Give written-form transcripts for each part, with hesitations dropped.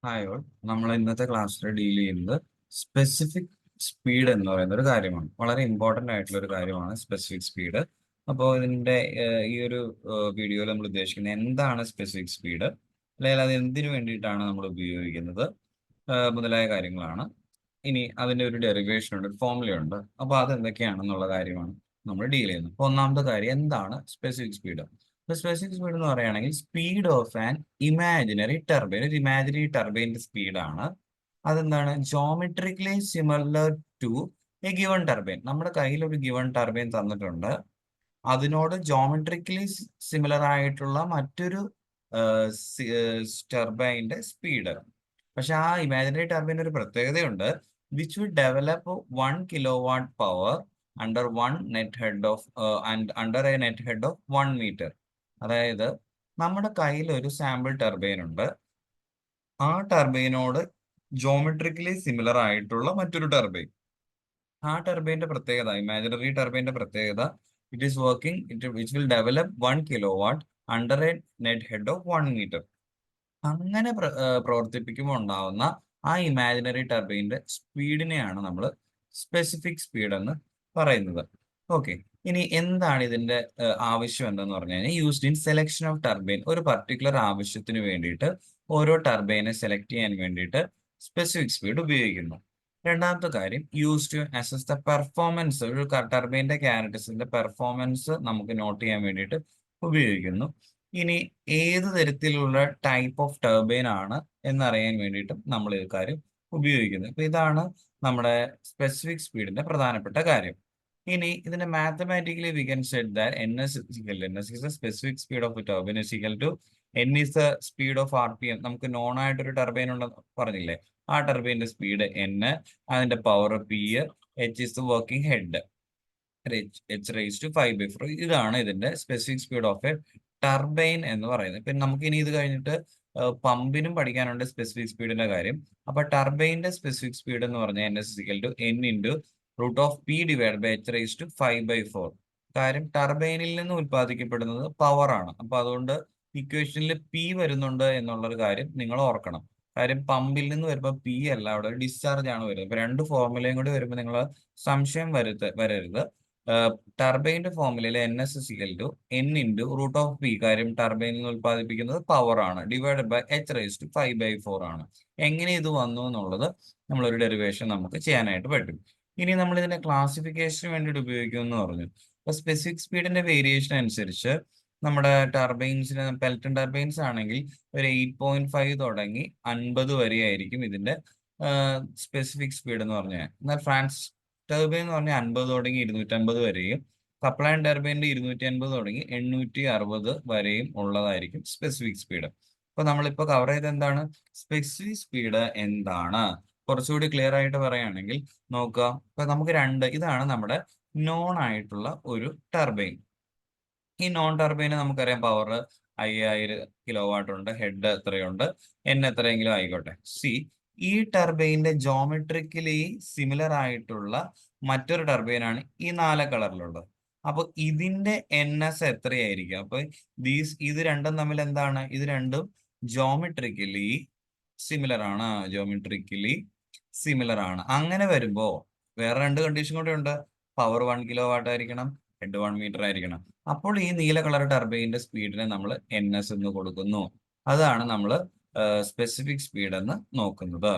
Hi all. നമ്മൾ ഇന്നത്തെ ക്ലാസ്സിൽ ഡീൽ ചെയ്യുന്നത് സ്പെസിഫിക് സ്പീഡ് എന്ന് പറയുന്ന ഒരു കാര്യമാണ്. വളരെ ഇമ്പോർട്ടൻ്റ് ആയിട്ടുള്ള ഒരു കാര്യമാണ് സ്പെസിഫിക് സ്പീഡ്. അപ്പോൾ ഇതിൻ്റെ ഈ ഒരു വീഡിയോയിൽ നമ്മൾ ഉദ്ദേശിക്കുന്നത് എന്താണ് സ്പെസിഫിക് സ്പീഡ്, അല്ലെങ്കിൽ അത് എന്തിനു വേണ്ടിയിട്ടാണ് നമ്മൾ ഉപയോഗിക്കുന്നത് മുതലായ കാര്യങ്ങളാണ്. ഇനി അതിൻ്റെ ഒരു ഡെറിവേഷൻ ഉണ്ട്, ഒരു ഫോർമുല ഉണ്ട്. അപ്പോൾ അത് എന്തൊക്കെയാണെന്നുള്ള കാര്യമാണ് നമ്മൾ ഡീൽ ചെയ്യുന്നത്. അപ്പോൾ ഒന്നാമത്തെ കാര്യം എന്താണ് സ്പെസിഫിക് സ്പീഡ്. സ്പെസിഫിക് സ്പീഡ് എന്ന് പറയുകയാണെങ്കിൽ speed of an imaginary turbine. ഒരു ഇമാജിനറി ടർബൈൻ്റെ സ്പീഡാണ്. അതെന്താണ്? Geometrically similar to a given turbine. നമ്മുടെ കയ്യിൽ ഒരു ഗിവൺ ടർബൈൻ തന്നിട്ടുണ്ട്, അതിനോട് ജോമെട്രിക്കലി സിമിലർ ആയിട്ടുള്ള മറ്റൊരു ടർബൈൻ്റെ സ്പീഡ്. പക്ഷെ ആ ഇമാജിനറി ടർബൈൻ്റെ ഒരു പ്രത്യേകതയുണ്ട്, which will develop 1 kilowatt power under one net head of under A net head of 1 meter. അതായത് നമ്മുടെ കയ്യിൽ ഒരു സാമ്പിൾ ടർബൈൻ ഉണ്ട്, ആ ടർബൈനോട് ജോമെട്രിക്കലി സിമിലർ ആയിട്ടുള്ള മറ്റൊരു ടർബൈൻ. ആ ടർബൈൻ്റെ പ്രത്യേകത, ഇമാജിനറി ടർബൈൻ്റെ പ്രത്യേകത, it is working which will develop 1 kilowatt under A net head of 1 meter. അങ്ങനെ പ്രവർത്തിപ്പിക്കുമ്പോൾ ഉണ്ടാവുന്ന ആ ഇമാജിനറി ടർബൈൻ്റെ സ്പീഡിനെയാണ് നമ്മൾ സ്പെസിഫിക് സ്പീഡ് എന്ന് പറയുന്നത്. ഓക്കെ, ഇനി എന്താണ് ഇതിന്റെ ആവശ്യം എന്തെന്ന് പറഞ്ഞു കഴിഞ്ഞാൽ, used in selection of turbine. ഒരു പർട്ടിക്കുലർ ആവശ്യത്തിന് വേണ്ടിയിട്ട് ഓരോ ടർബൈനെ സെലക്ട് ചെയ്യാൻ വേണ്ടിയിട്ട് സ്പെസിഫിക് സ്പീഡ് ഉപയോഗിക്കുന്നു. രണ്ടാമത്തെ കാര്യം, use to assess the performance. ഒരു ടർബൈൻ്റെ ക്യാരക്ടറിസ്റ്റിന്റെ പെർഫോമൻസ് നമുക്ക് നോട്ട് ചെയ്യാൻ വേണ്ടിയിട്ട് ഉപയോഗിക്കുന്നു. ഇനി ഏത് തരത്തിലുള്ള ടൈപ്പ് ഓഫ് ടർബൈൻ ആണ് എന്നറിയാൻ വേണ്ടിയിട്ടും നമ്മൾ ഈ കാര്യം ഉപയോഗിക്കുന്നത്. അപ്പൊ ഇതാണ് നമ്മുടെ സ്പെസിഫിക് സ്പീഡിന്റെ പ്രധാനപ്പെട്ട കാര്യം. ഇനി ഇതിന്റെ mathematically we can set that ns is the specific speed of a turbine is equal to n is the speed of rpm. നമുക്ക് നോൺ ആയിട്ടൊരു ടർബൈൻ ഉണ്ടെന്ന് പറഞ്ഞില്ലേ, ആ ടർബൈൻ്റെ സ്പീഡ് n, അതിന്റെ power p, h is the working head, h raised to 5/4. ഇതാണ് ഇതിന്റെ specific speed of a turbine എന്ന് പറയുന്നത്. പിന്നെ നമുക്ക് ഇനി ഇത് കഴിഞ്ഞിട്ട് പമ്പിനും പഠിക്കാനുണ്ട് സ്പെസിഫിക് സ്പീഡിന്റെ കാര്യം. അപ്പൊ ടർബൈൻ്റെ സ്പെസിഫിക് സ്പീഡ് എന്ന് പറഞ്ഞാൽ n is equal to n into root of p divided by h raised to 5/4. കാര്യം ടർബൈനിൽ നിന്ന് ഉത്പാദിക്കപ്പെടുന്നത് പവർ ആണ്. അപ്പൊ അതുകൊണ്ട് ഇക്വേഷനിൽ p വരുന്നുണ്ട് എന്നുള്ളൊരു കാര്യം നിങ്ങൾ ഓർക്കണം. കാര്യം പമ്പിൽ നിന്ന് വരുമ്പോൾ p അല്ല, അവിടെ ഡിസ്ചാർജ് ആണ് വരുന്നത്. ഇപ്പൊ രണ്ട് ഫോർമുലയും കൂടി വരുമ്പോൾ നിങ്ങൾ സംശയം വരരുത്. ടർബൈൻ്റെ ഫോർമുലയിൽ ns is equal to n into root of p. കാര്യം ടർബൈനിൽ നിന്ന് ഉത്പാദിപ്പിക്കുന്നത് പവർ ആണ്, divided by h raised to 5/4 ആണ്. എങ്ങനെ ഇത് വന്നു എന്നുള്ളത് നമ്മളൊരു ഡെറിവേഷൻ നമുക്ക് ചെയ്യാനായിട്ട് പറ്റും. ഇനി നമ്മൾ ഇതിന്റെ ക്ലാസിഫിക്കേഷന് വേണ്ടിയിട്ട് ഉപയോഗിക്കുമെന്ന് പറഞ്ഞു. അപ്പൊ സ്പെസിഫിക് സ്പീഡിന്റെ വേരിയേഷൻ അനുസരിച്ച് നമ്മുടെ ടർബൈൻസിന്, പെൽറ്റൺ ടർബൈൻസ് ആണെങ്കിൽ ഒരു 8.5 തുടങ്ങി 50 വരെ ആയിരിക്കും ഇതിന്റെ സ്പെസിഫിക് സ്പീഡ് എന്ന് പറഞ്ഞാൽ. എന്നാൽ ഫ്രാൻസ് ടർബൈൻ എന്ന് പറഞ്ഞാൽ 50 തുടങ്ങി 250 വരെയും, കപ്ലാൻ ടർബൈൻ്റെ 250 തുടങ്ങി 860 വരെയും ഉള്ളതായിരിക്കും സ്പെസിഫിക് സ്പീഡ്. അപ്പൊ നമ്മളിപ്പോൾ കവർ ചെയ്ത് എന്താണ് സ്പെസിഫിക് സ്പീഡ് എന്താണ്, കുറച്ചുകൂടി ക്ലിയർ ആയിട്ട് പറയുകയാണെങ്കിൽ നോക്കുക. ഇപ്പൊ നമുക്ക് ഇതാണ് നമ്മുടെ നോൺ ആയിട്ടുള്ള ഒരു ടർബൈൻ. ഈ നോൺ ടർബൈന് നമുക്കറിയാം പവർ 5000 കിലോവാട്ട് ഉണ്ട്, ഹെഡ് എത്രയുണ്ട്, എത്രയെങ്കിലും ആയിക്കോട്ടെ. ഈ ടർബൈൻ്റെ ജോമെട്രിക്കലി സിമിലർ ആയിട്ടുള്ള മറ്റൊരു ടർബൈനാണ് ഈ 4 കളറിലുള്ളത്. അപ്പൊ ഇതിന്റെ ns എത്രയായിരിക്കും? അപ്പൊ ഇത് രണ്ടും തമ്മിൽ എന്താണ്? ഇത് രണ്ടും ജോമെട്രിക്കലി സിമിലർ ആണ്. അങ്ങനെ വരുമ്പോ വേറെ രണ്ട് കണ്ടീഷൻ കൂടെ ഉണ്ട്. പവർ 1 kilowatt ആയിരിക്കണം, ഹെഡ് 1 meter ആയിരിക്കണം. അപ്പോൾ ഈ നീല കളർ ടർബൈൻ്റെ സ്പീഡിനെ നമ്മൾ ns എന്ന് കൊടുക്കുന്നു. അതാണ് നമ്മൾ സ്പെസിഫിക് സ്പീഡ് എന്ന് നോക്കുന്നത്.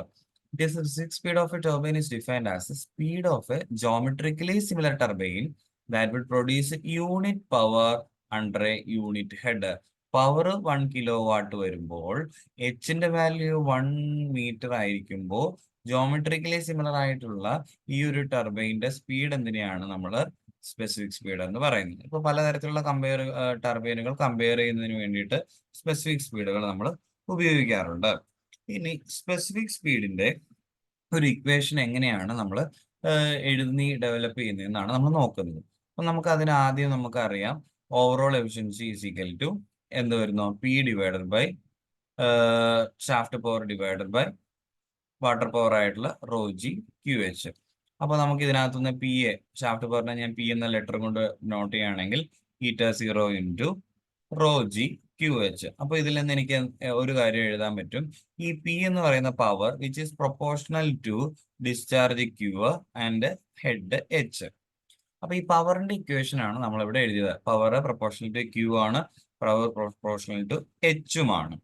The specific speed of a turbine is defined as the speed of a geometrically similar turbine that will produce unit power under a unit head. Power 1 kilowatt വരുമ്പോൾ എച്ചിന്റെ value 1 meter ആയിരിക്കുമ്പോൾ geometrically similar ആയിട്ടുള്ള ഈ ഒരു ടർബൈൻ്റെ speed എന്തിനെയാണ് നമ്മൾ specific speed എന്ന് പറയുന്നത്. ഇപ്പൊ പലതരത്തിലുള്ള ടർബൈനുകൾ കമ്പയർ ചെയ്യുന്നതിന് വേണ്ടിയിട്ട് സ്പെസിഫിക് സ്പീഡുകൾ നമ്മൾ ഉപയോഗിക്കാറുണ്ട്. ഇനി സ്പെസിഫിക് സ്പീഡിന്റെ ഒരു ഇക്വേഷൻ എങ്ങനെയാണ് നമ്മൾ എഴുതി ഡെവലപ്പ് ചെയ്യുന്നതെന്നാണ് നമ്മൾ നോക്കുന്നത്. അപ്പൊ നമുക്ക് അതിന് ആദ്യം നമുക്കറിയാം overall efficiency is equal to എന്ത് വരുന്നു, P divided by shaft power divided by water power ആയിട്ടുള്ള റോ ജി ക്യു എച്ച്. അപ്പൊ നമുക്ക് ഇതിനകത്തുനിന്ന് പി എ, ഷാഫ്റ്റ് പവറിനെ ഞാൻ പി എന്ന ലെറ്റർ കൊണ്ട് നോട്ട് ചെയ്യുകയാണെങ്കിൽ ഈറ്റ 0 ഇൻറ്റു റോ ജി QH. അപ്പൊ ഇതിൽ നിന്ന് എനിക്ക് ഒരു കാര്യം എഴുതാൻ പറ്റും. ഈ P എന്ന് പറയുന്ന power which is proportional to discharge Q and head H. അപ്പൊ ഈ പവറിന്റെ ഇക്വേഷൻ ആണ് നമ്മൾ ഇവിടെ എഴുതിയത്. പവർ പ്രൊപ്പോർഷണൽ ടു Q ആണ്, പവർ പ്രൊപ്പോർഷണൽ ടു H-ഉമാണ്.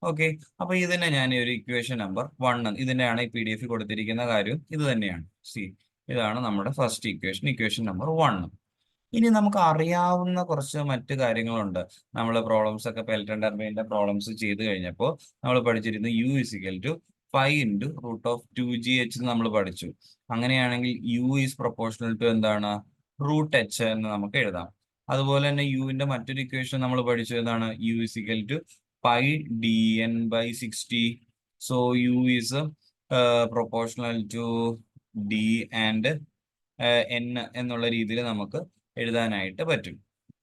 ഓക്കെ, അപ്പൊ ഇതിനെ ഞാൻ ഒരു ഇക്വേഷൻ നമ്പർ 1, ഇതിന്റെയാണ് ഈ PDF കൊടുത്തിരിക്കുന്ന കാര്യം ഇത് തന്നെയാണ്. സി, ഇതാണ് നമ്മുടെ ഫസ്റ്റ് ഇക്വേഷൻ നമ്പർ 1. ഇനി നമുക്ക് അറിയാവുന്ന കുറച്ച് മറ്റു കാര്യങ്ങളുണ്ട്. നമ്മൾ പ്രോബ്ലംസ് ഒക്കെ പെൽറ്റൺ ടർബൈനിന്റെ പ്രോബ്ലംസ് ചെയ്ത് കഴിഞ്ഞപ്പോൾ നമ്മൾ പഠിച്ചിരുന്നു U = 5 × √2GH നമ്മൾ പഠിച്ചു. അങ്ങനെയാണെങ്കിൽ U ഈസ് പ്രൊപ്പോർഷണൽ ടു എന്താണ്? √H എന്ന് നമുക്ക് എഴുതാം. അതുപോലെ തന്നെ യുവിന്റെ മറ്റൊരു ഇക്വേഷൻ നമ്മൾ പഠിച്ചു, എന്താണ്? U = πdn/60. So U is proportional to D and N എന്നുള്ള രീതിയിൽ നമുക്ക് എഴുതാനായിട്ട് പറ്റും.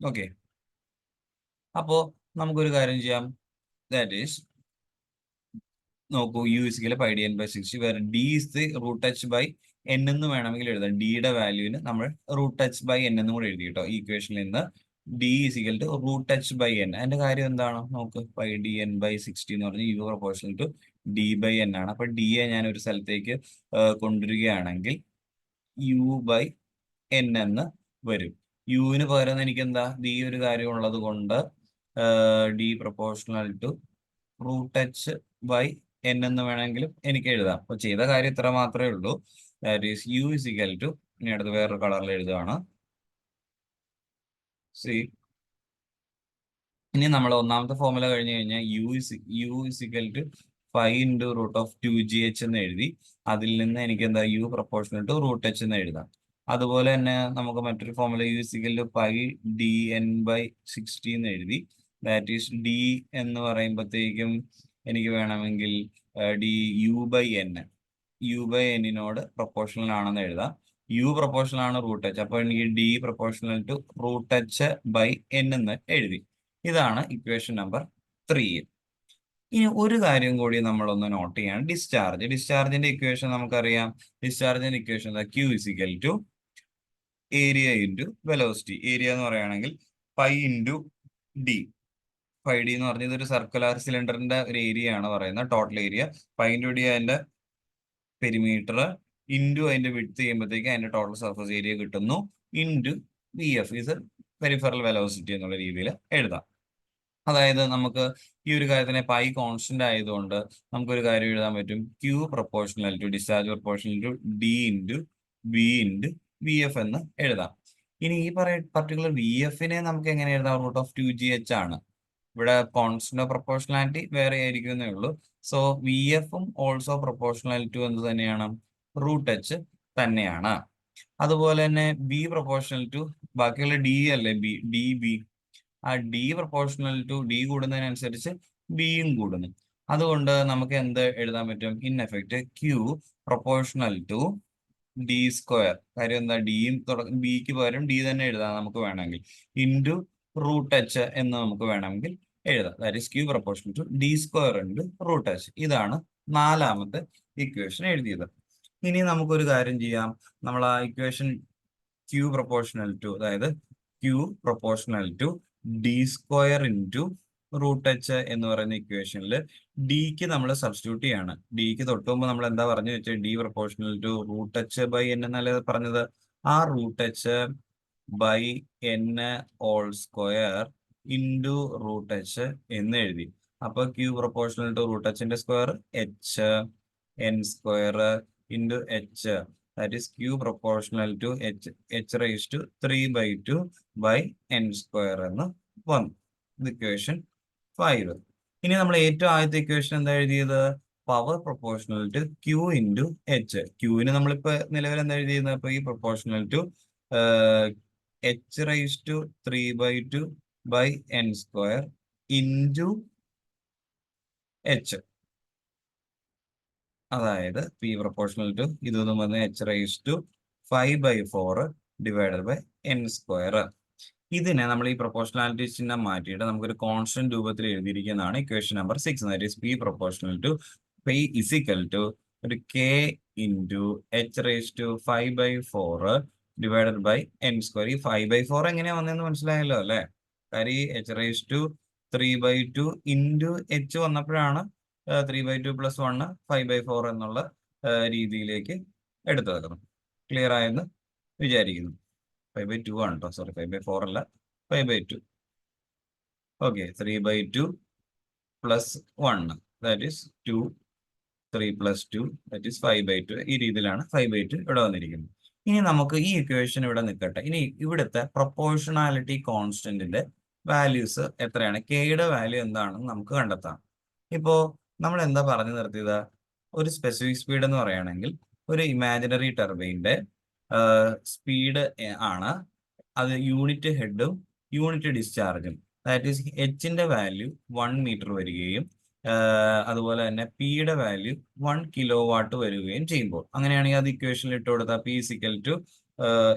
ഓക്കെ, അപ്പോ നമുക്കൊരു കാര്യം ചെയ്യാം. ദാറ്റ് ഈസ്, നോക്കൂ, U = πdn/60 വേറെ D is the √h/n എന്ന് വേണമെങ്കിൽ എഴുതാം. ഡിയുടെ വാല്യൂവിന് നമ്മൾ √h/n എന്നും കൂടെ എഴുതി കേട്ടോ. ഈ ഇക്വേഷനിൽ നിന്ന് D = √h/n. അതിന്റെ കാര്യം എന്താണ്? നമുക്ക് πdn/60 എന്ന് പറഞ്ഞാൽ U പ്രൊപ്പോർഷണൽ ടു D/n ആണ്. അപ്പൊ D യെ ഞാൻ ഒരു സ്ഥലത്തേക്ക് കൊണ്ടുവരികയാണെങ്കിൽ U/n എന്ന് വരും. യുവിന് പകരം എനിക്ക് എന്താ, D ഒരു കാര്യം ഉള്ളത് കൊണ്ട് D പ്രൊപ്പോർഷണൽ ടു √h/n എന്ന് വേണമെങ്കിലും എനിക്ക് എഴുതാം. അപ്പൊ ചെയ്ത കാര്യം ഇത്ര മാത്രമേ ഉള്ളൂ. ദാറ്റ് ഈസ് U = ഇനി അടുത്ത് വേറൊരു കളറിൽ എഴുതുകയാണ്. സി, ഇനി നമ്മൾ ഒന്നാമത്തെ ഫോർമുല കഴിഞ്ഞ് കഴിഞ്ഞാൽ U = 5 × √2GH എന്ന് എഴുതി. അതിൽ നിന്ന് എനിക്ക് എന്താ, U പ്രൊപ്പോർഷണൽ ടു √h എന്ന് എഴുതാം. അതുപോലെ തന്നെ നമുക്ക് മറ്റൊരു ഫോർമുല U = πdn/60 എന്ന് എഴുതി. ദാറ്റ് ഈസ് D എന്ന് പറയുമ്പോഴത്തേക്കും എനിക്ക് വേണമെങ്കിൽ U/n പ്രൊപ്പോർഷണൽ ആണെന്ന് എഴുതാം. U പ്രൊപ്പോർഷണൽ ആണ് √h, അപ്പോൾ എനിക്ക് D പ്രൊപ്പോർഷണൽ ടു √h/n എന്ന് എഴുതി. ഇതാണ് ഇക്വേഷൻ നമ്പർ 3. ഇനി ഒരു കാര്യം കൂടി നമ്മളൊന്ന് നോട്ട് ചെയ്യാണ്. ഡിസ്ചാർജിന്റെ ഇക്വേഷൻ നമുക്കറിയാം. ഡിസ്ചാർജിന്റെ equation Q = area into velocity. Area എന്ന് പറയുകയാണെങ്കിൽ π × D. πd എന്ന് പറഞ്ഞത് ഒരു സർക്കുലർ സിലിണ്ടറിന്റെ ഒരു ഏരിയ ആണ് പറയുന്നത്, ടോട്ടൽ ഏരിയ. π × D അതിന്റെ പെരിമീറ്റർ ഇൻറ്റു അതിന്റെ വിഡ്ത്ത് ചെയ്യുമ്പോഴത്തേക്ക് അതിന്റെ ടോട്ടൽ സർഫസ് ഏരിയ കിട്ടുന്നു, into VF is peripheral velocity എന്നുള്ള രീതിയിൽ എഴുതാം. അതായത് നമുക്ക് ഈ ഒരു കാര്യത്തിനെ π കോൺസ്റ്റന്റ് ആയതുകൊണ്ട് നമുക്കൊരു കാര്യം എഴുതാൻ പറ്റും. Q proportional to discharge proportional to D × V × VF എന്ന് എഴുതാം. ഇനി ഈ പർട്ടിക്കുലർ VF-നെ നമുക്ക് എങ്ങനെ എഴുതാം? √2GH ആണ്. ഇവിടെ കോൺസ്റ്റന്റ് ഓഫ് പ്രൊപ്പോർഷണാലിറ്റി വേറെ ആയിരിക്കും എന്നേ ഉള്ളൂ. സോ VF-ഉം ഓൾസോ പ്രൊപ്പോർഷണൽ ടു എന്ത് തന്നെയാണ്? √h തന്നെയാണ്. അതുപോലെ തന്നെ B പ്രൊപ്പോർഷണൽ ടു, ബാക്കിയുള്ള D അല്ലേ, DB, ആ D പ്രൊപ്പോർഷണൽ ടു D കൂടുന്നതിനനുസരിച്ച് ബിയും കൂടുന്നു. അതുകൊണ്ട് നമുക്ക് എന്ത് എഴുതാൻ പറ്റും? In effect Q proportional to D². കാര്യം എന്താ, ഡിയും ബിക്ക് പകരം D തന്നെ എഴുതാം നമുക്ക് വേണമെങ്കിൽ, ഇൻറ്റു √h എന്ന് നമുക്ക് വേണമെങ്കിൽ എഴുതാം. That is Q proportional to D² × √h. ഇതാണ് നാലാമത്തെ ഇക്വേഷൻ എഴുതിയത്. ഇനി നമുക്കൊരു കാര്യം ചെയ്യാം. നമ്മൾ ആ ഇക്വേഷൻ Q പ്രൊപ്പോർഷണൽ ടു, അതായത് Q proportional to D² × √h എന്ന് പറയുന്ന ഇക്വേഷനിൽ ഡിക്ക് നമ്മൾ സബ്സ്റ്റിറ്റ്യൂട്ട് ചെയ്യാണ്. ഡിക്ക് തൊട്ട് മുമ്പ് നമ്മൾ എന്താ പറഞ്ഞു വെച്ചാൽ D പ്രൊപ്പോർഷണൽ ടു √h/n എന്നല്ലേ പറഞ്ഞത്. ആ √h/n ഹോൾ² ഇൻറ്റു √h എന്ന് എഴുതി. അപ്പൊ Q പ്രൊപ്പോർഷണൽ ടു √h-ന്റെ square h/n² into h. That is Q proportional to h⁻³ എന്ന് വന്നു. ഇക്വേഷൻ 5. ഇനി നമ്മൾ ഏറ്റവും ആദ്യത്തെ ഇക്വേഷൻ എന്താ എഴുതിയത്? Power proportional to Q × h. ക്യൂവിന് നമ്മളിപ്പോ നിലവിൽ എന്താ എഴുതിയിരുന്നത്? അപ്പൊ ഈ proportional to h⁻³ into h. അതായത് P പ്രൊപ്പോർഷണൽ ടു ഇതൊന്നും വന്ന് h⁻⁴ /n². ഇതിനെ നമ്മൾ ഈ പ്രൊപ്പോർഷണാലിറ്റി ചിഹ്നം മാറ്റിയിട്ട് നമുക്കൊരു കോൺസ്റ്റന്റ് രൂപത്തിൽ എഴുതിയിരിക്കുന്നതാണ് equation number 6. That is P proportional to P = ഒരു K × h⁻⁴ /n². ഈ 5/4 എങ്ങനെയാ വന്നതെന്ന് മനസ്സിലായല്ലോ അല്ലെ? കാര്യം ഈ h⁻⁴ 3/2 ഇൻറ്റു എച്ച് വന്നപ്പോഴാണ് 3/2 + 1 5/4 എന്നുള്ള രീതിയിലേക്ക് എടുത്തു വെക്കണം. ക്ലിയർ ആയെന്ന് വിചാരിക്കുന്നു. 5/2 ആണ് കേട്ടോ, സോറി 5/4 അല്ല, 5/2. Okay, 3/2 + 1 that is 2, 3 + 2 that is 5/2. ഈ രീതിയിലാണ് 5/2 ഇവിടെ വന്നിരിക്കുന്നത്. ഇനി നമുക്ക് ഈ ഇക്വേഷൻ ഇവിടെ നിൽക്കട്ടെ. ഇനി ഇവിടുത്തെ പ്രൊപ്പോർഷണാലിറ്റി കോൺസ്റ്റന്റിന്റെ വാല്യൂസ് എത്രയാണ്, കെയുടെ വാല്യൂ എന്താണെന്ന് നമുക്ക് കണ്ടെത്താം. ഇപ്പോ നമ്മൾ എന്താ പറഞ്ഞു നിർത്തിയത്, ഒരു സ്പെസിഫിക് സ്പീഡ് എന്ന് പറയുകയാണെങ്കിൽ ഒരു ഇമാജിനറി ടർബൈൻ്റെ സ്പീഡ് ആണ്, അത് യൂണിറ്റ് ഹെഡും യൂണിറ്റ് ഡിസ്ചാർജും. ദാറ്റ് ഈസ് എച്ചിന്റെ വാല്യൂ 1 മീറ്റർ വരികയും അതുപോലെ തന്നെ പിയുടെ വാല്യൂ 1 കിലോവാട്ട് വരികയും ചെയ്യുമ്പോൾ, അങ്ങനെയാണെങ്കിൽ അത് ഇക്വേഷനിൽ ഇട്ട് കൊടുത്താൽ പി ഇസിക്കൽ ടു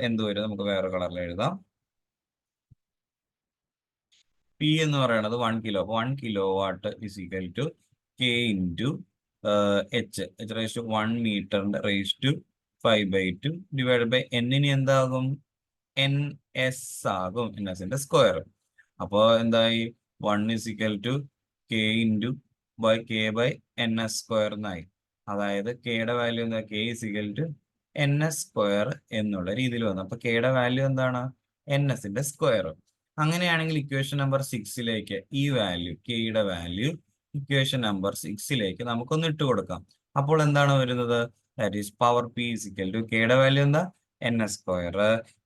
എന്ത് വരും, നമുക്ക് വേറെ കളറിൽ എഴുതാം. പി എന്ന് പറയുന്നത് 1 kilo, 1 kilowatt is equal to K into H, H raise to 1 മീറ്ററിന്റെ റേസ് ടു 5/2 ഡിവൈഡ് ബൈ എന്നിന് എന്താകും, എൻ എസ് ആകും, എൻ എസിന്റെ സ്ക്വയർ. അപ്പോൾ എന്തായി, 1 is equal to K into by K by N S square എന്നായി. അതായത് കെയുടെ വാല്യൂ എന്താ, K is equal to N S square എന്നുള്ള രീതിയിൽ വന്നു. അപ്പൊ കെയുടെ വാല്യൂ എന്താണ്, എൻ എസിന്റെ സ്ക്വയർ. അങ്ങനെയാണെങ്കിൽ ഇക്വേഷൻ നമ്പർ 6ലേക്ക് ഈ വാല്യൂ, കെയുടെ വാല്യൂ ഇക്വേഷൻ നമ്പർ 6ലേക്ക് നമുക്കൊന്ന് ഇട്ട് കൊടുക്കാം. അപ്പോൾ എന്താണ് വരുന്നത്, that is power P is equal to കെയുടെ വാല്യൂ എന്താ, N S square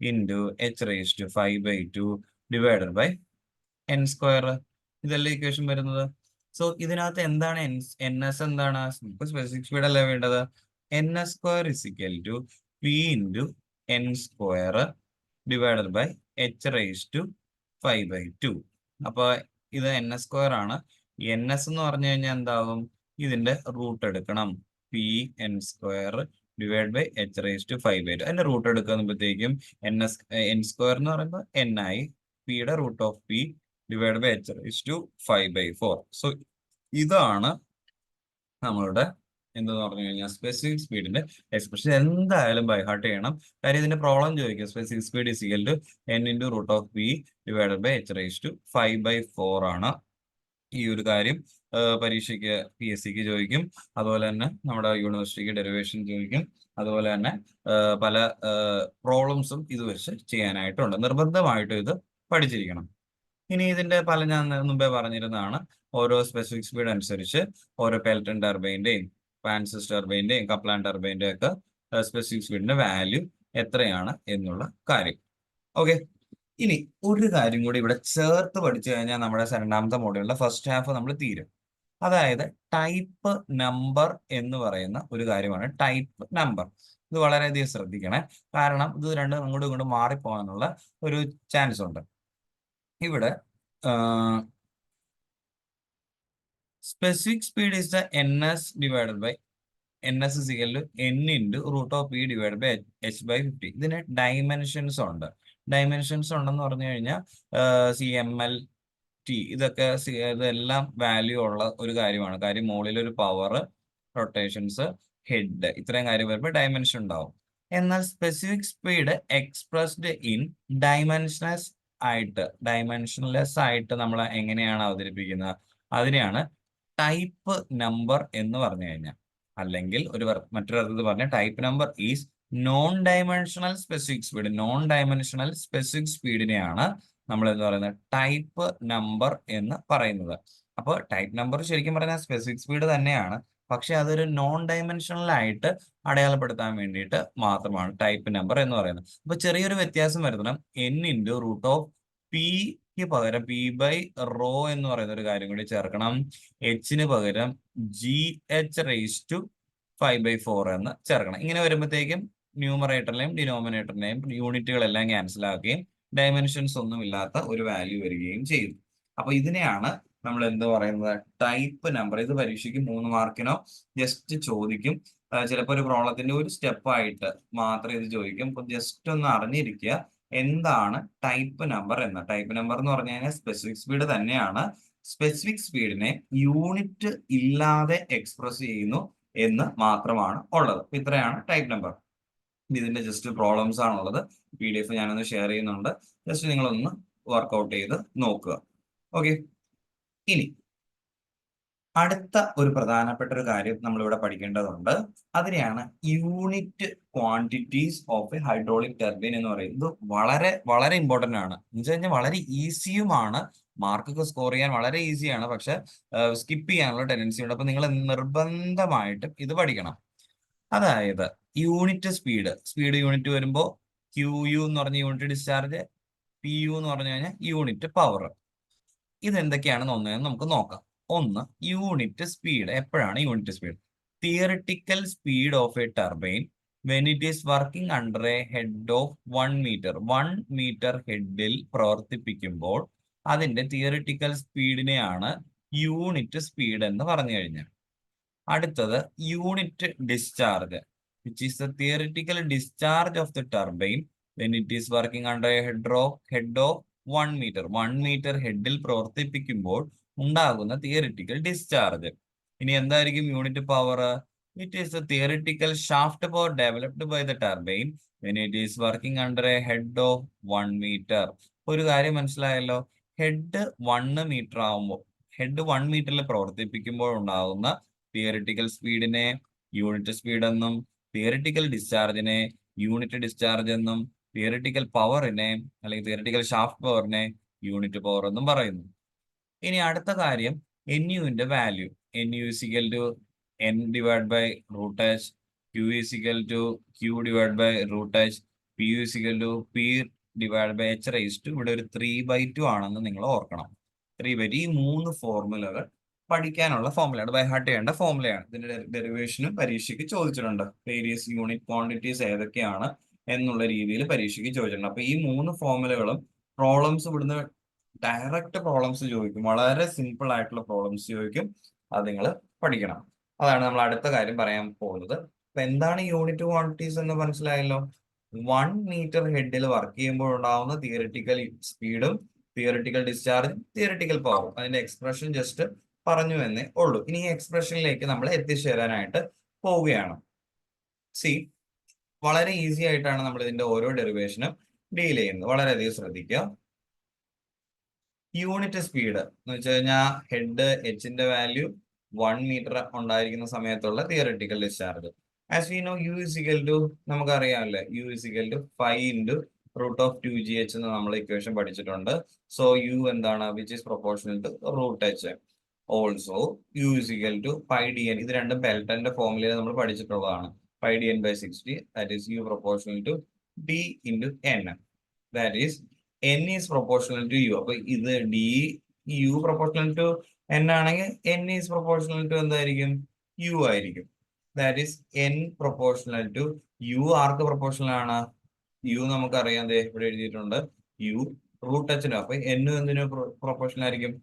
into H raise to 5/2 divided by N square. ഇതല്ലേ ഇക്വേഷൻ വരുന്നത്. സോ ഇതിനകത്ത് എന്താണ് എൻ എസ് എന്താണ്, സ്പെസിഫിക് സ്പീഡ് അല്ലേ വേണ്ടത്. N S square is equal to P into N square divided by H raise to 5/2. അപ്പൊ ഇത് N S square ആണ്. എൻ എസ് എന്ന് പറഞ്ഞു കഴിഞ്ഞാൽ എന്താകും, ഇതിന്റെ റൂട്ട് എടുക്കണം, P N square divide by H raise to 5/2. അതിന്റെ റൂട്ട് എടുക്കുമ്പോഴത്തേക്കും എൻ സ്ക്വയർ എന്ന് പറയുമ്പോൾ എൻ ആയി, പിയുടെ root of P divide by H raise to 5/4. So ഇതാണ് നമ്മളുടെ എന്തെന്ന് പറഞ്ഞു കഴിഞ്ഞാൽ സ്പെസിഫിക് സ്പീഡിന്റെ എക്സ്പ്രഷൻ. എന്തായാലും ബൈ ഹാർട്ട് ചെയ്യണം, കാര്യം ഇതിന്റെ പ്രോബ്ലം ചോദിക്കും. Specific speed is equal to N into root of P divided by H raise to 5/4 ആണ്. ഈ ഒരു കാര്യം പരീക്ഷയ്ക്ക് PSCക്ക് ചോദിക്കും, അതുപോലെ തന്നെ നമ്മുടെ യൂണിവേഴ്സിറ്റിക്ക് ഡെറിവേഷൻ ചോദിക്കും, അതുപോലെ തന്നെ പല പ്രോബ്ലംസും ഇത് വെച്ച് ചെയ്യാനായിട്ടുണ്ട്. നിർബന്ധമായിട്ടും ഇത് പഠിച്ചിരിക്കണം. ഇനി ഇതിന്റെ പല ഞാൻ മുമ്പേ പറഞ്ഞിരുന്നതാണ്. ഓരോ സ്പെസിഫിക് സ്പീഡ് അനുസരിച്ച് ഓരോ പെൽറ്റൺ ടർബൈന്റെയും ഫാൻസിസ് ടർബൈന്റെയും കപ്ലാൻ ടർബൈന്റെയും ഒക്കെ സ്പെസിഫിക് സ്പീഡിന്റെ വാല്യൂ എത്രയാണ് എന്നുള്ള കാര്യം. ഓക്കെ, ഇനി ഒരു കാര്യം കൂടി ഇവിടെ ചേർത്ത് പഠിച്ചു കഴിഞ്ഞാൽ നമ്മുടെ രണ്ടാമത്തെ മോഡ്യൂളിന്റെ ഫസ്റ്റ് ഹാഫ് നമ്മൾ തീരും. അതായത് ടൈപ്പ് നമ്പർ എന്ന് പറയുന്ന ഒരു കാര്യമാണ് ടൈപ്പ് നമ്പർ. ഇത് വളരെയധികം ശ്രദ്ധിക്കണേ, കാരണം ഇത് രണ്ടും അങ്ങോട്ടും ഇങ്ങോട്ടും മാറിപ്പോകാനുള്ള ഒരു ചാൻസ് ഉണ്ട്. ഇവിടെ specific speed is the N S divided by N S is equal to N into root of P divide by h/50. ഇതിന് ഡൈമെൻഷൻസ് ഉണ്ട്. ഡൈമെൻഷൻസ് ഉണ്ടെന്ന് പറഞ്ഞു കഴിഞ്ഞാൽ CML/T ഇതൊക്കെ ഇതെല്ലാം വാല്യൂ ഉള്ള ഒരു കാര്യമാണ്. കാര്യം മുകളിൽ ഒരു പവർ, റൊട്ടേഷൻസ്, ഹെഡ്, ഇത്രയും കാര്യം വരുമ്പോൾ ഡൈമെൻഷൻ ഉണ്ടാവും. എന്നാൽ സ്പെസിഫിക് സ്പീഡ് എക്സ്പ്രസ്ഡ് ഇൻ ഡൈമെൻഷൻലെസ് ആയിട്ട് നമ്മൾ എങ്ങനെയാണ് അവതരിപ്പിക്കുന്നത്, അതിനെയാണ് ടൈപ്പ് നമ്പർ എന്ന് പറഞ്ഞു കഴിഞ്ഞാൽ. അല്ലെങ്കിൽ മറ്റൊരു അർത്ഥത്തിൽ പറഞ്ഞ type number is non dimensional specific speed. Non dimensional specific സ്പീഡിനെയാണ് നമ്മൾ എന്ന് പറയുന്നത് ടൈപ്പ് നമ്പർ എന്ന് പറയുന്നത്. അപ്പോൾ ടൈപ്പ് നമ്പർ ശരിക്കും പറഞ്ഞാൽ സ്പെസിഫിക് സ്പീഡ് തന്നെയാണ്, പക്ഷെ അതൊരു നോൺ ഡൈമെൻഷണൽ ആയിട്ട് അടയാളപ്പെടുത്താൻ വേണ്ടിയിട്ട് മാത്രമാണ് ടൈപ്പ് നമ്പർ എന്ന് പറയുന്നത്. അപ്പൊ ചെറിയൊരു വ്യത്യാസം വരുത്തണം. എൻ ഇൻറ്റു റൂട്ട് ഓഫ് പിക്ക് പകരം പി ബൈ റോ എന്ന് പറയുന്ന ഒരു കാര്യം കൂടി ചേർക്കണം. എച്ചിന് പകരം GH റേസ് ടു 5/4 എന്ന് ചേർക്കണം. ഇങ്ങനെ വരുമ്പോഴത്തേക്കും ന്യൂമറേറ്ററിലെയും ഡിനോമിനേറ്ററിനെയും യൂണിറ്റുകളെല്ലാം ക്യാൻസൽ ആക്കുകയും ഡയമെൻഷൻസ് ഒന്നും ഇല്ലാത്ത ഒരു വാല്യൂ വരികയും ചെയ്യും. അപ്പൊ ഇതിനെയാണ് നമ്മൾ എന്ത് പറയുന്നത്, ടൈപ്പ് നമ്പർ. ഇത് പരീക്ഷയ്ക്ക് 3 മാർക്കിനോ ജസ്റ്റ് ചോദിക്കും. ചിലപ്പോൾ ഒരു പ്രോബ്ലത്തിന്റെ ഒരു സ്റ്റെപ്പ് ആയിട്ട് മാത്രമേ ഇത് ചോദിക്കും. അപ്പൊ ജസ്റ്റ് ഒന്ന് അറിഞ്ഞിരിക്കുക എന്താണ് ടൈപ്പ് നമ്പർ എന്ന്. ടൈപ്പ് നമ്പർ എന്ന് പറഞ്ഞു കഴിഞ്ഞാൽ സ്പെസിഫിക് സ്പീഡ് തന്നെയാണ്. സ്പെസിഫിക് സ്പീഡിനെ യൂണിറ്റ് ഇല്ലാതെ എക്സ്പ്രസ് ചെയ്യുന്നു എന്ന് മാത്രമാണ് ഉള്ളത്. ഇത്രയാണ് ടൈപ്പ് നമ്പർ. ഇതിന്റെ ജസ്റ്റ് പ്രോബ്ലംസ് ആണുള്ളത്. PDF ഞാനൊന്ന് ഷെയർ ചെയ്യുന്നുണ്ട്, ജസ്റ്റ് നിങ്ങളൊന്ന് വർക്ക്ഔട്ട് ചെയ്ത് നോക്കുക. ഓക്കെ. ഇനി അടുത്ത ഒരു പ്രധാനപ്പെട്ട ഒരു കാര്യം നമ്മളിവിടെ പഠിക്കേണ്ടതുണ്ട്. അതിനെയാണ് unit quantities of A hydraulic turbine എന്ന് പറയുന്നത്. ഇത് വളരെ വളരെ ഇമ്പോർട്ടന്റ് ആണ്. എന്ന് വെച്ച് കഴിഞ്ഞാൽ വളരെ ഈസിയുമാണ്. മാർക്കൊക്കെ സ്കോർ ചെയ്യാൻ വളരെ ഈസിയാണ്. പക്ഷെ സ്കിപ്പ് ചെയ്യാനുള്ള ടെൻഡൻസി ഉണ്ട്. അപ്പൊ നിങ്ങൾ നിർബന്ധമായിട്ടും ഇത് പഠിക്കണം. അതായത് യൂണിറ്റ് സ്പീഡ് യൂണിറ്റ് വരുമ്പോൾ ക്യു യു എന്ന് പറഞ്ഞ യൂണിറ്റ് ഡിസ്ചാർജ്, പി യു എന്ന് പറഞ്ഞു കഴിഞ്ഞാൽ യൂണിറ്റ് പവർ. ഇതെന്തൊക്കെയാണെന്ന് ഒന്നേന്ന് നമുക്ക് നോക്കാം. ഒന്ന്, യൂണിറ്റ് സ്പീഡ്. എപ്പോഴാണ് unit speed? Theoretical speed of a turbine when it is working under a head of 1 metre. 1 metre ഹെഡിൽ പ്രവർത്തിപ്പിക്കുമ്പോൾ അതിന്റെ തിയറിറ്റിക്കൽ സ്പീഡിനെയാണ് യൂണിറ്റ് സ്പീഡ് എന്ന് പറഞ്ഞു കഴിഞ്ഞാൽ. അടുത്തത് unit discharge, which is the theoretical discharge of the turbine when it is working under a head of 1 metre. 1 metre ഹെഡിൽ പ്രവർത്തിപ്പിക്കുമ്പോൾ ഉണ്ടാകുന്ന തിയറിറ്റിക്കൽ ഡിസ്ചാർജ്. ഇനി എന്തായിരിക്കും unit power? It is the theoretical shaft power developed by the turbine when it is working under a head of 1 metre. ഒരു കാര്യം മനസ്സിലായല്ലോ, head 1 metre ആവുമ്പോൾ, head 1 മീറ്ററിൽ പ്രവർത്തിപ്പിക്കുമ്പോൾ ഉണ്ടാകുന്ന തിയറിറ്റിക്കൽ സ്പീഡിനെ യൂണിറ്റ് സ്പീഡ് എന്നും, തിയറിറ്റിക്കൽ ഡിസ്ചാർജിനെ യൂണിറ്റ് ഡിസ്ചാർജ് എന്നും, തിയറിറ്റിക്കൽ പവറിനെ അല്ലെങ്കിൽ തിയറിറ്റിക്കൽ ഷാഫ്റ്റ് പവറിനെ യൂണിറ്റ് പവർ എന്നും പറയുന്നു. ഇനി അടുത്ത കാര്യം എൻ യുവിന്റെ value. N U is equal to N divide by root H, Q is equal to Q divide by root H, P U is equal to P divide by H raise to ഇവിടെ ഒരു 3/2 ആണെന്ന് നിങ്ങൾ ഓർക്കണം. 3/2. ഈ 3 ഫോർമുലകൾ പഠിക്കാനുള്ള ഫോർമുലയാണ്, ബൈ ഹാർട്ട് ചെയ്യേണ്ട ഫോർമുലയാണ്. ഇതിന്റെ ഡെറിവേഷനും പരീക്ഷയ്ക്ക് ചോദിച്ചിട്ടുണ്ട്. വേരിയസ് യൂണിറ്റ് ക്വാണ്ടിറ്റീസ് ഏതൊക്കെയാണ് എന്നുള്ള രീതിയിൽ പരീക്ഷയ്ക്ക് ചോദിച്ചിട്ടുണ്ട്. അപ്പൊ ഈ 3 ഫോർമുലകളും പ്രോബ്ലംസ് ഇവിടുന്ന് ഡയറക്റ്റ് പ്രോബ്ലംസ് ചോദിക്കും. വളരെ സിമ്പിൾ ആയിട്ടുള്ള പ്രോബ്ലംസ് ചോദിക്കും. അത് നിങ്ങൾ പഠിക്കണം. അതാണ് നമ്മൾ അടുത്ത കാര്യം പറയാൻ പോകുന്നത്. അപ്പൊ എന്താണ് യൂണിറ്റ് ക്വാണ്ടിറ്റീസ് എന്ന് മനസ്സിലായല്ലോ. 1 മീറ്റർ ഹെഡിൽ വർക്ക് ചെയ്യുമ്പോൾ ഉണ്ടാവുന്ന തിയറിറ്റിക്കൽ സ്പീഡും തിയറിറ്റിക്കൽ ഡിസ്ചാർജും തിയറിറ്റിക്കൽ പവറും അതിന്റെ എക്സ്പ്രഷൻ ജസ്റ്റ് പറഞ്ഞു എന്നേ ഉള്ളൂ. ഇനി ഈ എക്സ്പ്രഷനിലേക്ക് നമ്മൾ എത്തിച്ചേരാനായിട്ട് പോവുകയാണ്. സി, വളരെ ഈസി ആയിട്ടാണ് നമ്മൾ ഇതിന്റെ ഓരോ ഡെറിവേഷനും ഡീൽ ചെയ്യുന്നത്. വളരെയധികം ശ്രദ്ധിക്കുക. യൂണിറ്റ് സ്പീഡ് എന്ന് വെച്ച് കഴിഞ്ഞാൽ ഹെഡ് എച്ചിന്റെ വാല്യൂ 1 മീറ്റർ ഉണ്ടായിരിക്കുന്ന സമയത്തുള്ള theoretical discharge. As we know U is equal to, നമുക്കറിയാമല്ലേ, U is equal to 5 into root of 2gh എന്ന് നമ്മൾ ഇക്വേഷൻ പഠിച്ചിട്ടുണ്ട്. സോ യു എന്താണ്? Which is proportional to root H. Also U is equal to 5dn. ഇത് രണ്ടും ബെൽറ്റന്റെ ഫോർമുലയിൽ നമ്മൾ പഠിച്ചിട്ടുള്ളതാണ്. 5dn/60, that is U proportional to d into n. That is n is proportional to U. അപ്പൊ ഇത് d u proportional to n ആണെങ്കിൽ n is proportional to എന്തായിരിക്കും? u ആയിരിക്കും. That is n proportional to u. ആർക്ക് proportional ആണ്? u നമുക്കറിയാം, ഇവിടെ എഴുതിയിട്ടുണ്ട്, u റൂട്ട് എച്ചിന്. അപ്പൊ n എന്തിനു പ്രൊപ്പോർഷണൽ ആയിരിക്കും?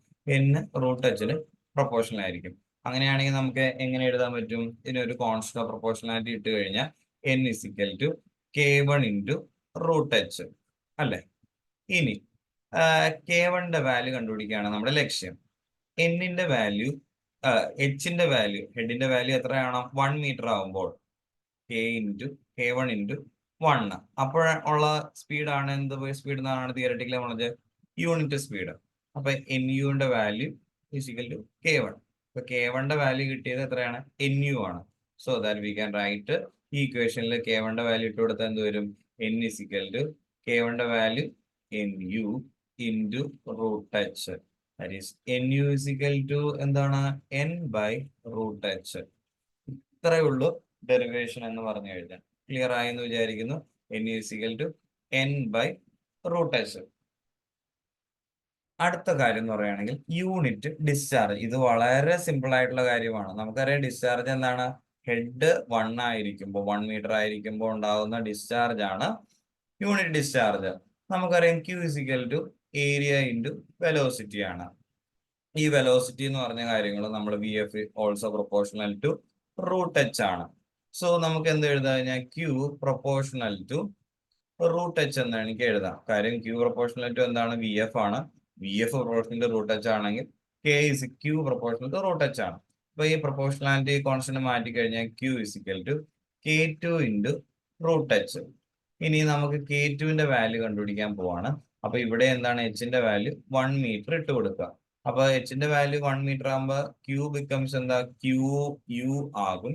n റൂട്ട് എച്ചിന് പ്രൊപ്പോർഷണൽ ആയിരിക്കും. അങ്ങനെയാണെങ്കിൽ നമുക്ക് എങ്ങനെ എഴുതാൻ പറ്റും? ഇതിനൊരു കോൺസ്റ്റന്റ് ഓഫ് പ്രൊപ്പോർഷണാലിറ്റി ഇട്ട് കഴിഞ്ഞാൽ n is equal to k1 into root H അല്ലേ. ഇനി k1ന്റെ വാല്യൂ കണ്ടുപിടിക്കുകയാണ് നമ്മുടെ ലക്ഷ്യം. എന്നിന്റെ വാല്യൂ, എച്ചിന്റെ വാല്യൂ, ഹെഡിന്റെ വാല്യൂ എത്രയാണ്? 1 മീറ്റർ ആകുമ്പോൾ k1 ഇൻറ്റു 1. അപ്പോഴുള്ള സ്പീഡാണ് എന്ത് സ്പീഡ് എന്നാണ് തിയററ്റിക്കലി നമ്മളത് യൂണിറ്റ് സ്പീഡ്. അപ്പൊ എൻ യുവിന്റെ വാല്യൂ ഇസിക്കൽ ടു k1. അപ്പൊ k1ന്റെ വാല്യൂ കിട്ടിയത് എത്രയാണ്? nu ആണ്. So that we can write ഈ ഇക്വേഷനിൽ k1ന്റെ വാല്യൂ ഇട്ട് കൊടുത്താൽ എന്ത് വരും? n ഇസിക്കൽ ടു k1ന്റെ value nu into root h. That is nu is equal to എന്താണ്? n by root h. ഇത്രയേ ഉള്ളൂ ഡെറിവേഷൻ എന്ന് പറഞ്ഞു കഴിഞ്ഞാൽ. ക്ലിയർ ആയെന്ന് വിചാരിക്കുന്നു. nu is equal to n by root h. അടുത്ത കാര്യം എന്ന് പറയുകയാണെങ്കിൽ യൂണിറ്റ് ഡിസ്ചാർജ്. ഇത് വളരെ സിമ്പിൾ ആയിട്ടുള്ള കാര്യമാണ്. നമുക്കറിയാം ഡിസ്ചാർജ് എന്താണ്? ഹെഡ് 1 ആയിരിക്കുമ്പോൾ, 1 മീറ്റർ ആയിരിക്കുമ്പോൾ ഉണ്ടാകുന്ന ഡിസ്ചാർജ് ആണ് യൂണിറ്റ് ഡിസ്ചാർജ്. നമുക്കറിയാം Q is equal to area into velocity ആണ്. ഈ വെലോസിറ്റി എന്ന് പറഞ്ഞ കാര്യങ്ങൾ നമ്മൾ VF also proportional to root H ആണ്. സോ നമുക്ക് എന്ത് എഴുതാം കഴിഞ്ഞാൽ Q proportional to root H എന്ന് എനിക്ക് എഴുതാം. കാര്യം Q പ്രൊപ്പോർഷണൽ ടു എന്താണ്? VF ആണ്. VF proportional to root H ആണെങ്കിൽ Q proportional to root H ആണ്. അപ്പൊ ഈ പ്രൊപ്പോർഷണാലിറ്റി കോൺസ്റ്റന്റ് മാറ്റി കഴിഞ്ഞാൽ Q is equal to K2 into root H. ഇനി നമുക്ക് K2ന്റെ വാല്യൂ കണ്ടുപിടിക്കാൻ പോവാണ്. അപ്പൊ ഇവിടെ എന്താണ്? എച്ചിന്റെ വാല്യൂ 1 മീറ്റർ ഇട്ട് കൊടുക്കുക. അപ്പൊ എച്ചിന്റെ വാല്യൂ 1 മീറ്റർ ആകുമ്പോ ക്യൂ ബിക്കംസ് എന്താ, ക്യൂ യു ആകും.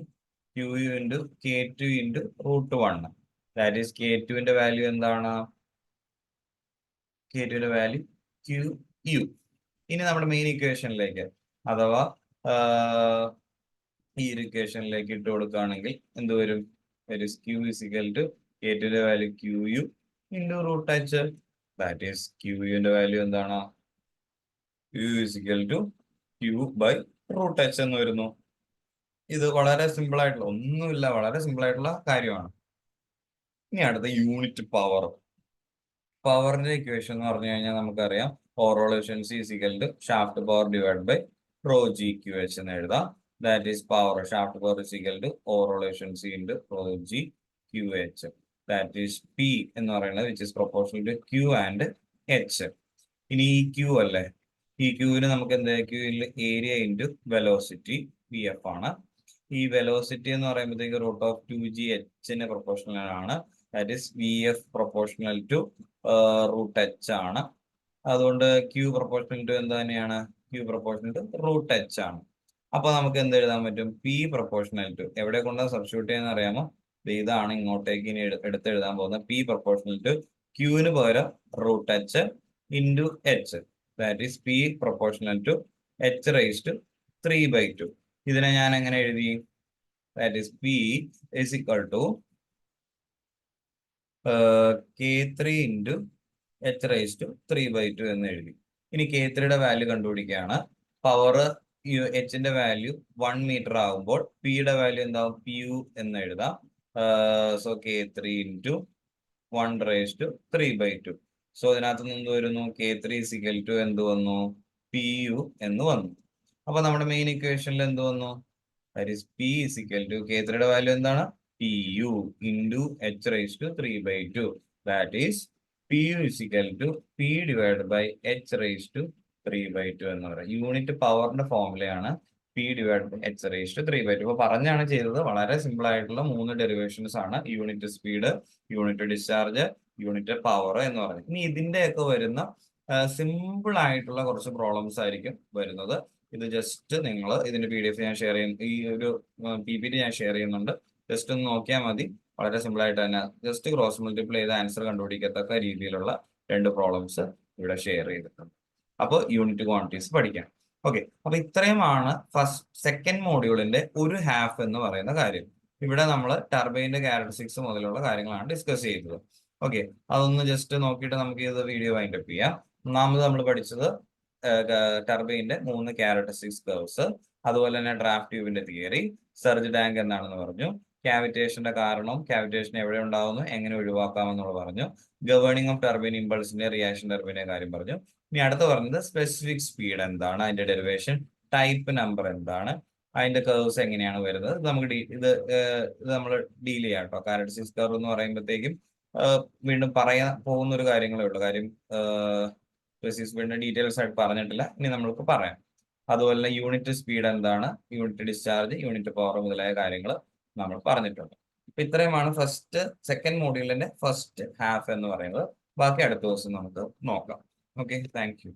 Q U into K2 into √1. That is K2ന്റെ വാല്യൂ എന്താണ്, K2ന്റെ വാല്യൂ ക്യൂ യു. ഇനി നമ്മുടെ മെയിൻ ഇക്വേഷനിലേക്ക് അഥവാ ഈ ഒരു ഇക്വേഷനിലേക്ക് ഇട്ട് കൊടുക്കുകയാണെങ്കിൽ എന്ത് വരും, ക്യൂ ഇസ് ഇക്വൽ ടു K2ന്റെ value Q U into √h. That is Q യുന്റെ വാല്യൂ എന്താണ്, Q is equal to Q by √h എന്ന് വരുന്നു. ഇത് വളരെ സിമ്പിൾ ആയിട്ടുള്ള ഒന്നുമില്ല, വളരെ സിമ്പിൾ ആയിട്ടുള്ള കാര്യമാണ്. ഇനി അടുത്ത യൂണിറ്റ് പവർ. പവറിന്റെ ഇക്വേഷൻ എന്ന് പറഞ്ഞു കഴിഞ്ഞാൽ നമുക്കറിയാം overall efficiency is equal to shaft power divide by rho g Q H എന്ന് എഴുതാം. That is power shaft power is equal to overall efficiency into rho g Q H. That is P എന്ന് പറയുന്നത് which is proportional to Q and H. ഇനി ഈ Q അല്ലേ, ഈ ക്യൂവിന് നമുക്ക് എന്താ, ക്യൂവിൽ area into velocity V F ആണ്. ഈ വെലോസിറ്റി എന്ന് പറയുമ്പോഴത്തേക്ക് √2gh പ്രൊപ്പോർഷണൽ ആണ്. That is V F proportional to √h ആണ്. അതുകൊണ്ട് ക്യൂ പ്രൊപ്പോർഷണൽ ടു എന്ത് തന്നെയാണ്, ക്യൂ പ്രൊപ്പോർഷണൽ ടു √h ആണ്. അപ്പൊ നമുക്ക് എന്ത് എഴുതാൻ പറ്റും, പി പ്രൊപ്പോർഷണൽ ടു എവിടെ കൊണ്ടാണ് സബ്സ്റ്റിറ്റ്യൂട്ട് ചെയ്യുന്ന അറിയാമോ, ഇതാണ് ഇങ്ങോട്ടേക്ക് ഇനി എടുത്തെഴുതാൻ പോകുന്നത്. പി പ്രൊപ്പോർഷണൽ ടു ക്യൂവിന് പകരം √h into H. That is P proportional to h⁻³ ഇതിനെ ഞാൻ എങ്ങനെ എഴുതി, that is P is equal to K3 into h⁻³ എന്ന് എഴുതി. ഇനി K3യുടെ വാല്യൂ കണ്ടുപിടിക്കുകയാണ്. പവർ എച്ചിന്റെ വാല്യൂ 1 മീറ്റർ ആകുമ്പോൾ പിയുടെ വാല്യൂ എന്താവും, പി യു എന്ന് എഴുതാം. സോ K3 ഇൻറ്റു 1⁻³ സോ ഇതിനകത്ത് നിന്ന് എന്ത് വരുന്നു, K3 ഈസ് ഇക്വൽ ടു എന്ത് വന്നു, പി യു എന്ന് വന്നു. അപ്പൊ നമ്മുടെ മെയിൻ ഇക്വേഷനിൽ എന്ത് വന്നു, that is P is equal to K3യുടെ വാല്യൂ എന്താണ്, PU into h⁻³. That is PU is equal to P divided by h⁻³ എന്ന് പറയാം. യൂണിറ്റ് പവറിന്റെ ഫോർമുലയാണ് P divided by h⁻³. ഇപ്പൊ പറഞ്ഞാണ് ചെയ്തത്. വളരെ സിമ്പിൾ ആയിട്ടുള്ള 3 ഡെറിവേഷൻസ് ആണ്, unit speed, unit discharge, unit power എന്ന് പറയുന്നത്. ഇനി ഇതിന്റെയൊക്കെ വരുന്ന സിമ്പിൾ ആയിട്ടുള്ള കുറച്ച് പ്രോബ്ലംസ് ആയിരിക്കും വരുന്നത്. ഇത് ജസ്റ്റ് നിങ്ങൾ ഇതിന്റെ PDF ഞാൻ ഷെയർ ചെയ്യുന്നു, ഈ ഒരു PPT ഞാൻ ഷെയർ ചെയ്യുന്നുണ്ട്. ജസ്റ്റ് ഒന്ന് നോക്കിയാൽ മതി. വളരെ സിമ്പിൾ ആയിട്ട് തന്നെ ജസ്റ്റ് ക്രോസ് മൾട്ടിപ്ലൈ ചെയ്ത് ആൻസർ കണ്ടുപിടിക്കത്തക്ക രീതിയിലുള്ള 2 പ്രോബ്ലംസ് ഇവിടെ ഷെയർ ചെയ്തിട്ടുണ്ട്. അപ്പോൾ യൂണിറ്റ് ക്വാണ്ടിറ്റീസ് പഠിക്കാം. ഓക്കെ, അപ്പൊ ഇത്രയുമാണ് സെക്കൻഡ് മോഡ്യൂളിന്റെ ഒരു ഹാഫ് എന്ന് പറയുന്ന കാര്യം. ഇവിടെ നമ്മൾ ടർബൈന്റെ ക്യാരക്ടറിസ്റ്റിക്സ് മുതലുള്ള കാര്യങ്ങളാണ് ഡിസ്കസ് ചെയ്തത്. ഓക്കെ, അതൊന്ന് ജസ്റ്റ് നോക്കിയിട്ട് നമുക്ക് ഇത് വീഡിയോ വൈൻഡ് അപ്പ് ചെയ്യാം. ഒന്നാമത് നമ്മൾ പഠിച്ചത് ടർബൈന്റെ 3 ക്യാരക്ടറിസ്റ്റിക്സ് കർവ്സ്, അതുപോലെ തന്നെ ഡ്രാഫ്റ്റ് ട്യൂബിന്റെ തിയറി, സർജ് ടാങ്ക് എന്താണെന്ന് പറഞ്ഞു, ക്യാവിറ്റേഷന്റെ കാരണം, ക്യാവിറ്റേഷൻ എവിടെ ഉണ്ടാവുന്നു, എങ്ങനെ ഒഴിവാക്കാമെന്നുള്ള പറഞ്ഞു, ഗവേണിംഗ് ഓഫ് ടർബൈൻ ഇമ്പൾസിന്റെ, റിയാക്ഷൻ ടർബൈന്റെ കാര്യം പറഞ്ഞു. ഇനി അടുത്ത് പറഞ്ഞത് സ്പെസിഫിക് സ്പീഡ് എന്താണ്, അതിന്റെ ഡെറിവേഷൻ, ടൈപ്പ് നമ്പർ എന്താണ്, അതിന്റെ കർവ്സ് എങ്ങനെയാണ് വരുന്നത്, നമുക്ക് ഇത് നമ്മൾ ഡീൽ ചെയ്യാം കേട്ടോ. ക്യാരക്ടറിസ്റ്റിക്സ് കർവ് എന്ന് പറയുമ്പോഴത്തേക്കും വീണ്ടും പറയാൻ പോകുന്ന ഒരു കാര്യങ്ങളേ ഉള്ളൂ. കാര്യം സ്പെസിഫിക് സ്പീഡിന്റെ ഡീറ്റെയിൽസ് ആയിട്ട് പറഞ്ഞിട്ടില്ല, ഇനി നമ്മൾക്ക് പറയാം. അതുപോലെ യൂണിറ്റ് സ്പീഡ് എന്താണ്, യൂണിറ്റ് ഡിസ്ചാർജ്, യൂണിറ്റ് പവർ മുതലായ കാര്യങ്ങൾ നമ്മൾ പറഞ്ഞിട്ടുണ്ട്. അപ്പൊ ഇത്രയുമാണ് സെക്കൻഡ് മോഡ്യൂളിന്റെ ഫസ്റ്റ് ഹാഫ് എന്ന് പറയുന്നത്. ബാക്കി അടുത്ത ദിവസം നമുക്ക് നോക്കാം. Okay, thank you.